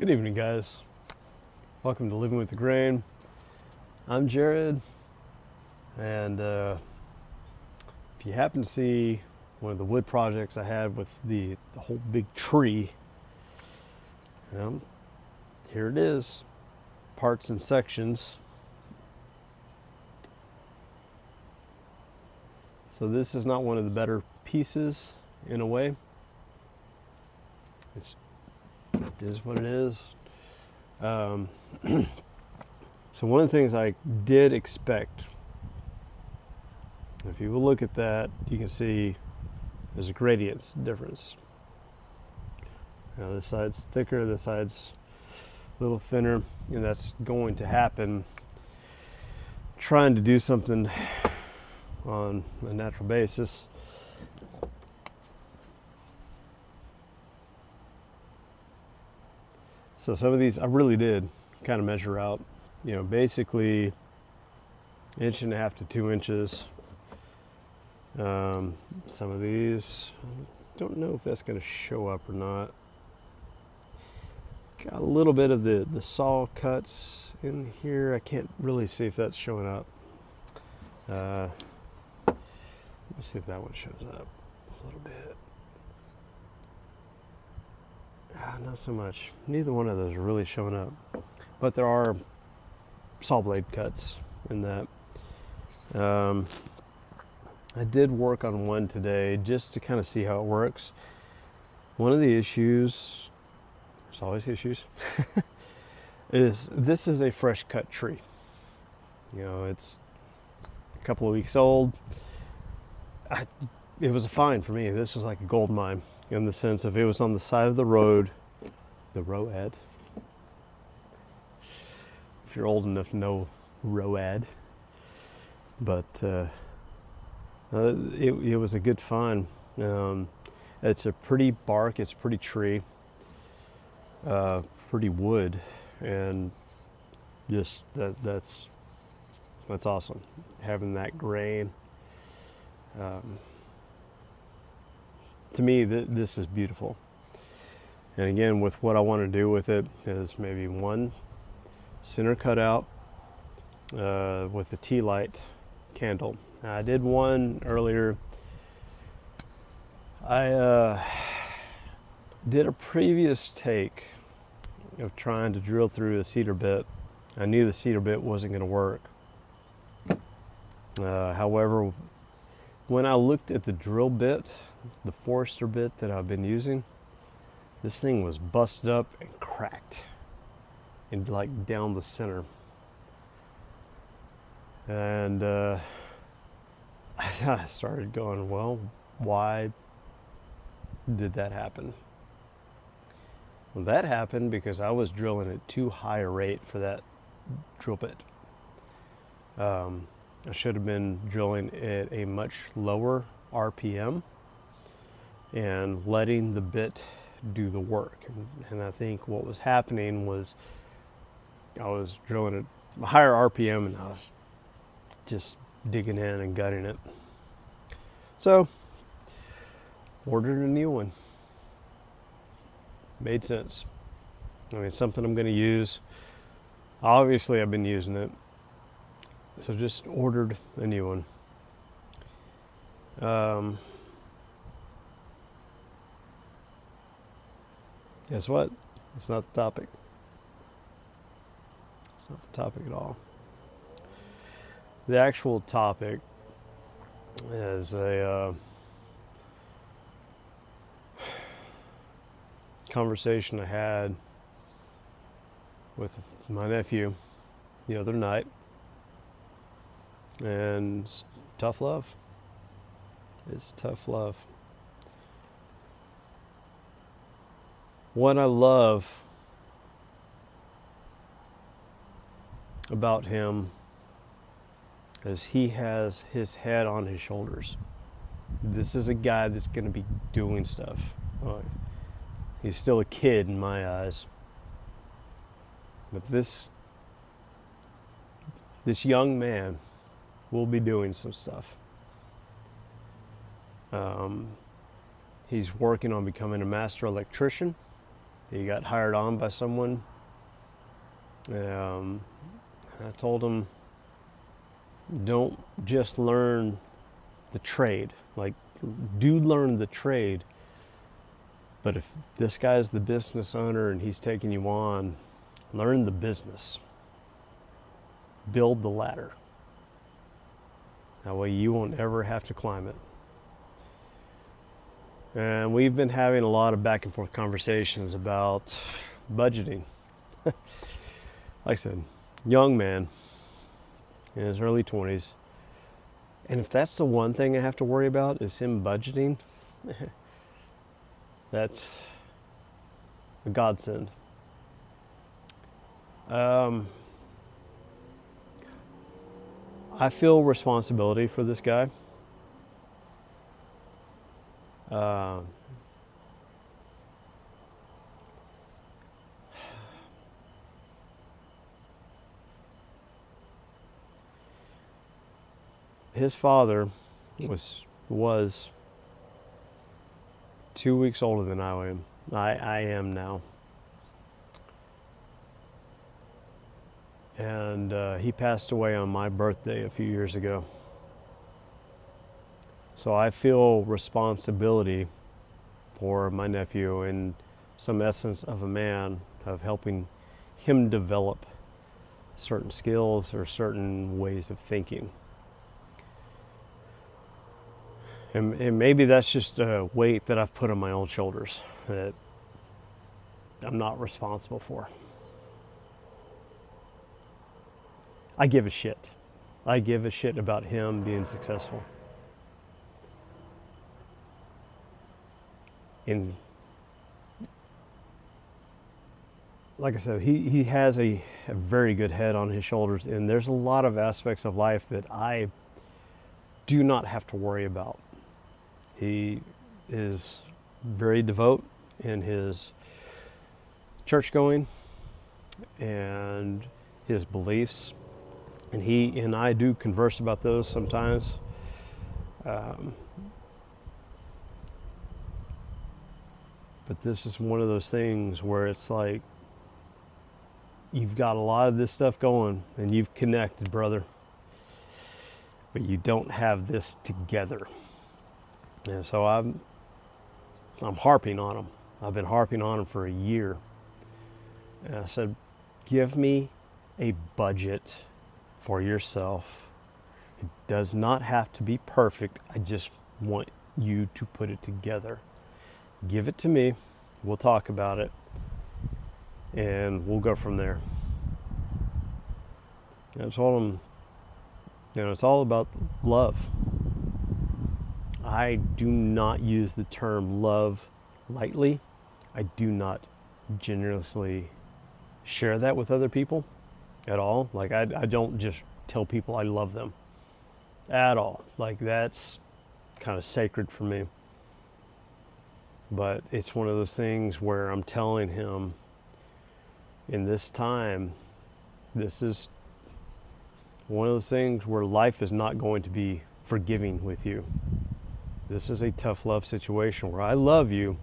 Good evening, guys. Welcome to Living with the Grain. I'm Jared, and if you happen to see one of the wood projects I had with the whole big tree, here it is, parts and sections. So this is not one of the better pieces in a way. It is what it is. So one of the things I did expect, if you will look at that, you can see there's a gradient difference. This side's thicker, this side's a little thinner, and that's going to happen trying to do something on a natural basis. So some of these I really did kind of measure out, basically 1.5 to 2 inches. Some of these, I don't know if that's going to show up or not. Got a little bit of the saw cuts in here. I can't really see if that's showing up. Let me see if that one shows up a little bit. Not so much. Neither one of those are really showing up. But there are saw blade cuts in that. I did work on one today just to kind of see how it works. One of the issues, there's always issues, is this is a fresh cut tree. It's a couple of weeks old. It was a find for me. This was like a gold mine in the sense of it was on the side of the road, the ROAD. If you're old enough to know ROAD. But it was a good find. It's a pretty bark, it's a pretty tree, pretty wood, and just that's awesome. Having that grain. To me, this is beautiful. And again, with what I want to do with it is maybe one center cutout with the tea light candle. Now, I did one earlier. I did a previous take of trying to drill through a cedar bit. I knew the cedar bit wasn't going to work. However, when I looked at the drill bit, the Forester bit that I've been using, this thing was busted up and cracked and like down the center. And I started going, well, why did that happen? Well, that happened because I was drilling at too high a rate for that drill bit. I should have been drilling at a much lower RPM and letting the bit do the work. And I think what was happening was I was drilling at a higher RPM and I was just digging in and gutting it. So, ordered a new one. Made sense. I mean, something I'm going to use. Obviously, I've been using it. So just ordered a new one. Guess what? It's not the topic. It's not the topic at all. The actual topic is a conversation I had with my nephew the other night. And it's tough love. It's tough love. What I love about him is he has his head on his shoulders. This is a guy that's going to be doing stuff. He's still a kid in my eyes. But this young man will be doing some stuff. He's working on becoming a master electrician He got hired on by someone. I told him, don't just learn the trade. Like, do learn the trade. But if this guy's the business owner and he's taking you on, learn the business. Build the ladder. That way you won't ever have to climb it. And we've been having a lot of back and forth conversations about budgeting. Like I said, young man in his early 20s. And if that's the one thing I have to worry about is him budgeting, that's a godsend. I feel responsibility for this guy. His father was 2 weeks older than I am. I am now. And he passed away on my birthday a few years ago. So I feel responsibility for my nephew in some essence of a man, of helping him develop certain skills or certain ways of thinking. And maybe that's just a weight that I've put on my own shoulders that I'm not responsible for. I give a shit. I give a shit about him being successful. And like I said, he has a very good head on his shoulders, and there's a lot of aspects of life that I do not have to worry about. He is very devout in his church going and his beliefs. And he and I do converse about those sometimes. But this is one of those things where it's like, you've got a lot of this stuff going and you've connected, brother, but you don't have this together. And so I'm harping on him. I've been harping on him for a year. And I said, give me a budget for yourself. It does not have to be perfect. I just want you to put it together. Give it to me. We'll talk about it. And we'll go from there. And I told him, it's all about love. I do not use the term love lightly. I do not generously share that with other people at all. Like I don't just tell people I love them at all. Like that's kind of sacred for me. But it's one of those things where I'm telling him in this time, this is one of those things where life is not going to be forgiving with you. This is a tough love situation where I love you,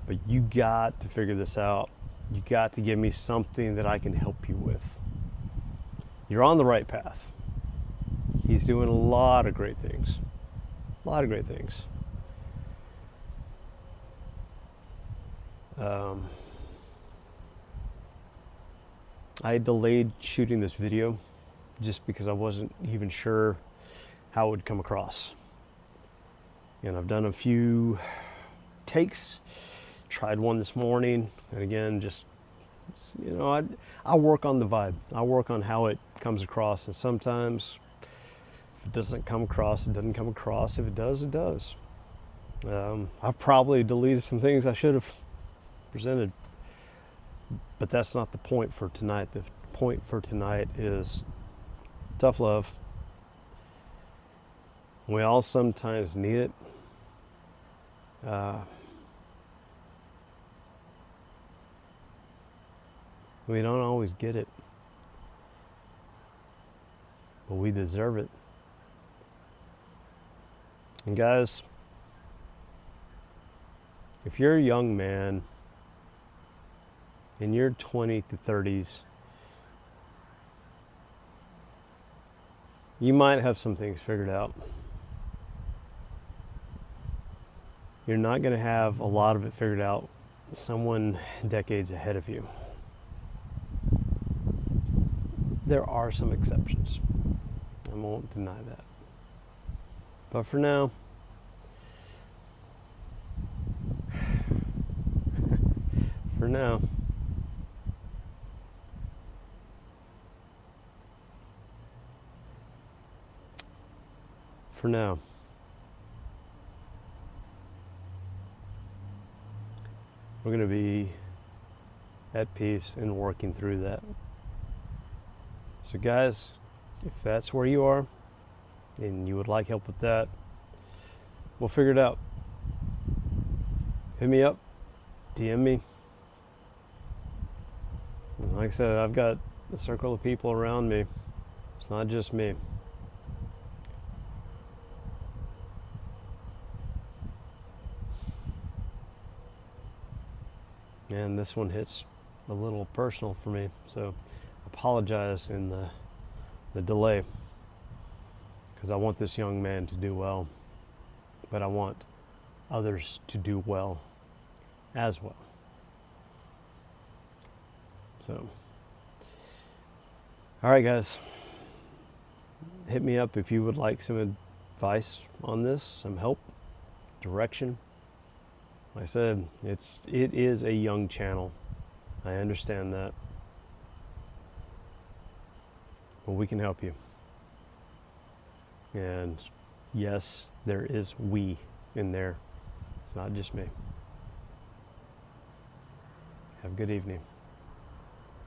but you got to figure this out. You got to give me something that I can help you with. You're on the right path. He's doing a lot of great things. A lot of great things. I delayed shooting this video just because I wasn't even sure how it would come across. And I've done a few takes, tried one this morning, and again, just, I work on the vibe. I work on how it comes across, and sometimes if it doesn't come across, it doesn't come across. If it does, it does. I've probably deleted some things I should have presented, but that's not the point for tonight. The point for tonight is tough love. We all sometimes need it. We don't always get it, but we deserve it. And guys, if you're a young man in your 20 to 30s, you might have some things figured out. You're not going to have a lot of it figured out. Someone decades ahead of you. There are some exceptions. I won't deny that. But for now, for now, we're going to be at peace and working through that. So guys, if that's where you are and you would like help with that, we'll figure it out. Hit me up, DM me. And like I said, I've got a circle of people around me. It's not just me. And this one hits a little personal for me, so I apologize in the delay, because I want this young man to do well, but I want others to do well as well. So, all right, guys, hit me up if you would like some advice on this, some help, direction. Like I said, it is a young channel. I understand that. But we can help you. And yes, there is we in there. It's not just me. Have a good evening.